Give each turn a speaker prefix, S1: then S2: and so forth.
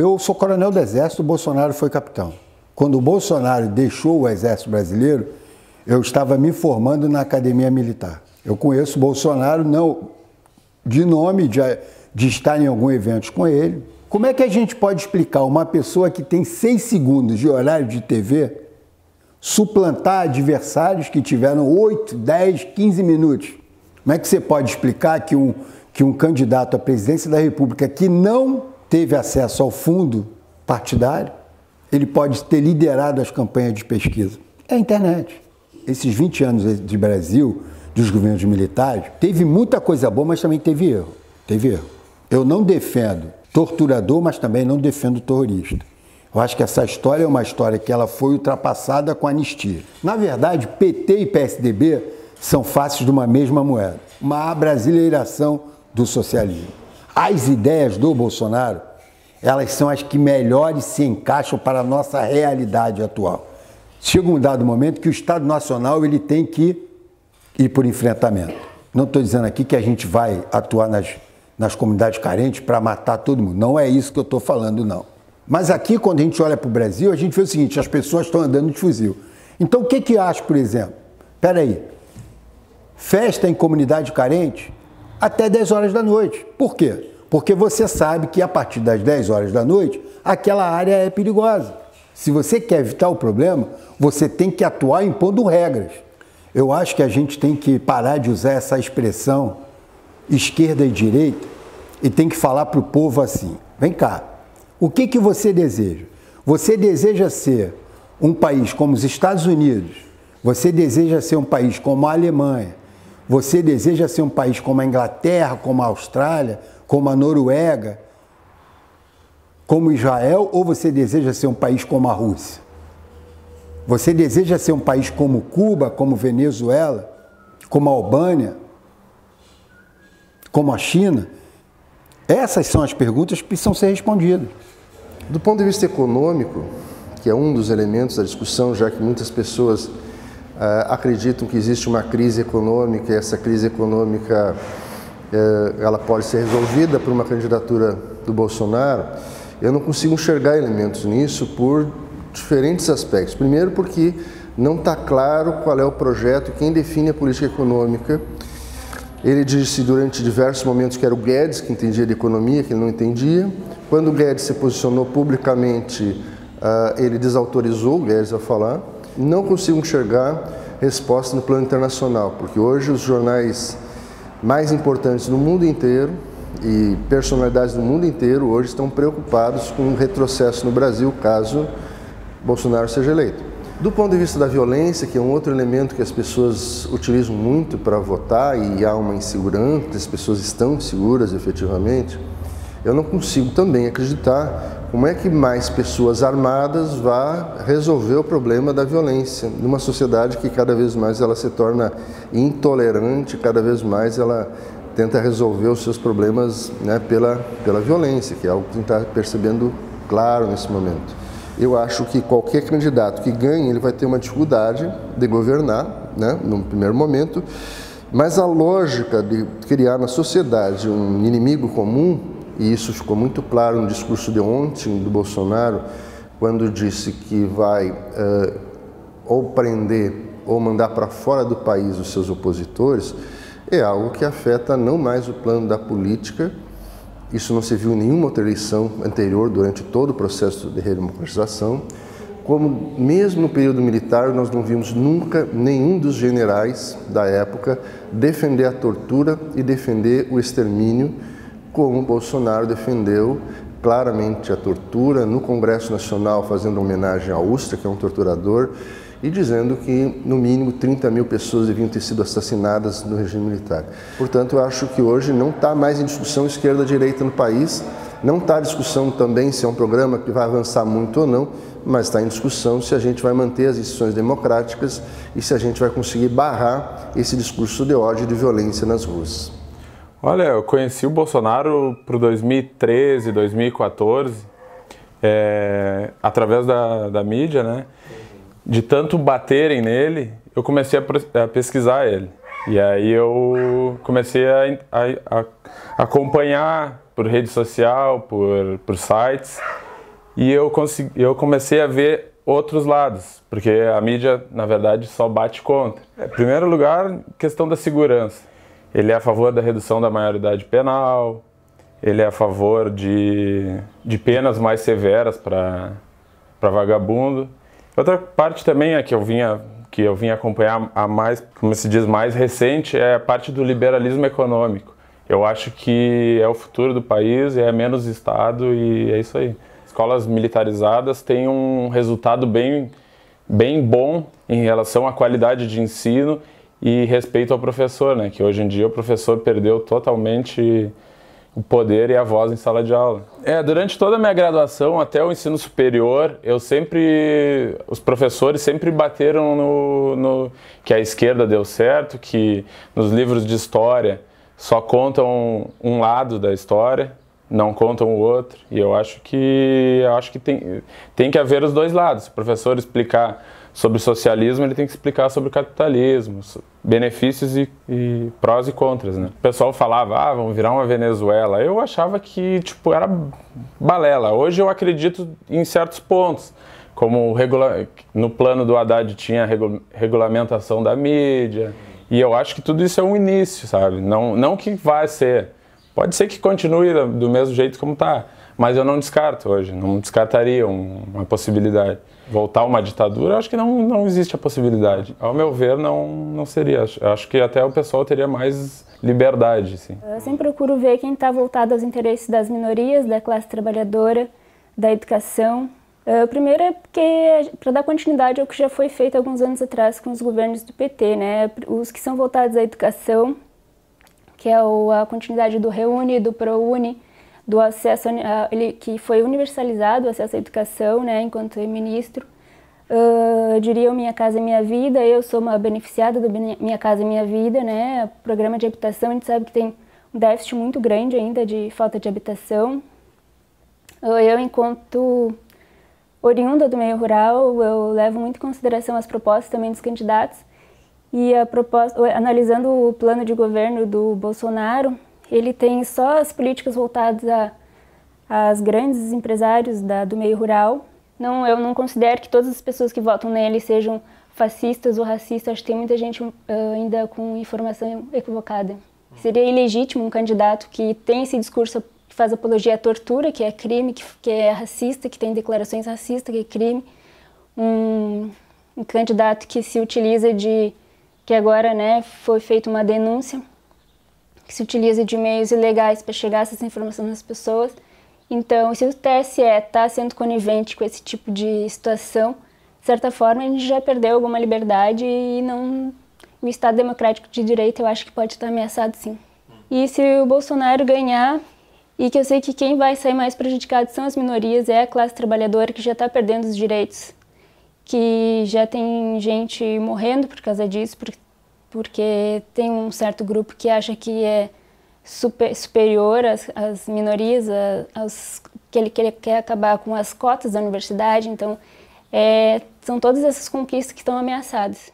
S1: eu sou coronel do Exército, o Bolsonaro foi capitão. Quando o Bolsonaro deixou o Exército Brasileiro, eu estava me formando na Academia Militar. Eu conheço o Bolsonaro, não de nome, de estar em algum evento com ele. Como é que a gente pode explicar uma pessoa que tem 6 segundos de horário de TV suplantar adversários que tiveram 8, 10, 15 minutos? Como é que você pode explicar que um candidato à presidência da República que não teve acesso ao fundo partidário, ele pode ter liderado as campanhas de pesquisa? É a internet. Esses 20 anos de Brasil, dos governos militares, teve muita coisa boa, mas também teve erro. Teve erro. Eu não defendo torturador, mas também não defendo terrorista. Eu acho que essa história é uma história que ela foi ultrapassada com a anistia. Na verdade, PT e PSDB são faces de uma mesma moeda, uma abrasileiração do socialismo. As ideias do Bolsonaro, elas são as que melhores se encaixam para a nossa realidade atual. Chega um dado momento que o Estado Nacional ele tem que ir por enfrentamento. Não estou dizendo aqui que a gente vai atuar nas comunidades carentes para matar todo mundo. Não é isso que eu estou falando, não. Mas aqui, quando a gente olha para o Brasil, a gente vê o seguinte, as pessoas estão andando de fuzil. Então, o que eu acho, por exemplo? Espera aí. Festa em comunidade carente até 10 horas da noite. Por quê? Porque você sabe que a partir das 10 horas da noite, aquela área é perigosa. Se você quer evitar o problema, você tem que atuar impondo regras. Eu acho que a gente tem que parar de usar essa expressão esquerda e direita e tem que falar para o povo assim, vem cá, o que você deseja? Você deseja ser um país como os Estados Unidos? Você deseja ser um país como a Alemanha? Você deseja ser um país como a Inglaterra, como a Austrália, como a Noruega, como Israel, ou você deseja ser um país como a Rússia? Você deseja ser um país como Cuba, como Venezuela, como a Albânia, como a China? Essas são as perguntas que precisam ser respondidas.
S2: Do ponto de vista econômico, que é um dos elementos da discussão, já que muitas pessoas acreditam que existe uma crise econômica e essa crise econômica ela pode ser resolvida por uma candidatura do Bolsonaro, eu não consigo enxergar elementos nisso por diferentes aspectos. Primeiro porque não está claro qual é o projeto, quem define a política econômica. Ele disse durante diversos momentos que era o Guedes que entendia de economia, que ele não entendia. Quando o Guedes se posicionou publicamente, ele desautorizou o Guedes a falar. Não consigo enxergar resposta no plano internacional, porque hoje os jornais mais importantes do mundo inteiro e personalidades do mundo inteiro hoje estão preocupados com um retrocesso no Brasil, caso Bolsonaro seja eleito. Do ponto de vista da violência, que é um outro elemento que as pessoas utilizam muito para votar e há uma insegurança, as pessoas estão inseguras efetivamente, eu não consigo também acreditar como é que mais pessoas armadas vão resolver o problema da violência numa sociedade que cada vez mais ela se torna intolerante, cada vez mais ela tenta resolver os seus problemas, né, pela violência, que é algo que a gente está percebendo claro nesse momento. Eu acho que qualquer candidato que ganhe, ele vai ter uma dificuldade de governar, né, no primeiro momento, mas a lógica de criar na sociedade um inimigo comum, e isso ficou muito claro no discurso de ontem do Bolsonaro, quando disse que vai ou prender ou mandar para fora do país os seus opositores, é algo que afeta não mais o plano da política. Isso não se viu em nenhuma outra eleição anterior durante todo o processo de redemocratização, como mesmo no período militar nós não vimos nunca nenhum dos generais da época defender a tortura e defender o extermínio, como Bolsonaro defendeu claramente a tortura no Congresso Nacional, fazendo homenagem a Ustra, que é um torturador, e dizendo que no mínimo 30 mil pessoas deviam ter sido assassinadas no regime militar. Portanto, eu acho que hoje não está mais em discussão esquerda-direita no país, não está em discussão também se é um programa que vai avançar muito ou não, mas está em discussão se a gente vai manter as instituições democráticas e se a gente vai conseguir barrar esse discurso de ódio e de violência nas ruas.
S3: Olha, eu conheci o Bolsonaro para 2013, 2014, através da mídia, né? De tanto baterem nele, eu comecei a pesquisar ele. E aí eu comecei a acompanhar por rede social, por sites. e eu comecei a ver outros lados, porque a mídia, na verdade, só bate contra. Em primeiro lugar, questão da segurança. Ele é a favor da redução da maioridade penal, ele é a favor de penas mais severas para vagabundo. Outra parte também é que eu vim acompanhar a mais, como se diz, mais recente, é a parte do liberalismo econômico. Eu acho que é o futuro do país, é menos Estado e é isso aí. Escolas militarizadas têm um resultado bem bom em relação à qualidade de ensino e respeito ao professor, né? Que hoje em dia o professor perdeu totalmente o poder e a voz em sala de aula. Durante toda a minha graduação, até o ensino superior, os professores sempre bateram no que a esquerda deu certo, que nos livros de história só contam um lado da história, não contam o outro. E eu acho que tem que haver os dois lados. Se o professor explicar sobre socialismo, ele tem que explicar sobre o capitalismo, benefícios e prós e contras, né? O pessoal falava, vamos virar uma Venezuela. Eu achava que, era balela. Hoje eu acredito em certos pontos, como no plano do Haddad tinha a regulamentação da mídia, e eu acho que tudo isso é um início, sabe? Não que vai ser. Pode ser que continue do mesmo jeito como está, mas eu não descarto hoje, não descartaria uma possibilidade. Voltar a uma ditadura, eu acho que não existe a possibilidade. Ao meu ver, não seria. Acho que até o pessoal teria mais liberdade. Assim.
S4: Eu sempre procuro ver quem está voltado aos interesses das minorias, da classe trabalhadora, da educação. Primeiro é porque, para dar continuidade ao que já foi feito alguns anos atrás com os governos do PT, né? Os que são voltados à educação, que é a continuidade do REUNE, do ProUni, do acesso, que foi universalizado o acesso à educação, né, enquanto ministro. Eu diria o Minha Casa Minha Vida, eu sou uma beneficiada do Minha Casa Minha Vida, né, programa de habitação, a gente sabe que tem um déficit muito grande ainda de falta de habitação. Eu, enquanto oriunda do meio rural, eu levo muito em consideração as propostas também dos candidatos, e analisando o plano de governo do Bolsonaro, ele tem só as políticas voltadas aos grandes empresários do meio rural. Eu não considero que todas as pessoas que votam nele sejam fascistas ou racistas. Acho que tem muita gente ainda com informação equivocada. Seria ilegítimo um candidato que tem esse discurso que faz apologia à tortura, que é crime, que é racista, que tem declarações racistas, que é crime. Um candidato que se utiliza que agora, né, foi feita uma denúncia, que se utiliza de meios ilegais para chegar essa informação nas pessoas. Então, se o TSE está sendo conivente com esse tipo de situação, de certa forma a gente já perdeu alguma liberdade e o Estado democrático de direito eu acho que pode estar ameaçado sim. E se o Bolsonaro ganhar, e que eu sei que quem vai sair mais prejudicado são as minorias, é a classe trabalhadora que já está perdendo os direitos, que já tem gente morrendo por causa disso, porque tem um certo grupo que acha que é superior às minorias, que ele quer acabar com as cotas da universidade. Então, são todas essas conquistas que estão ameaçadas.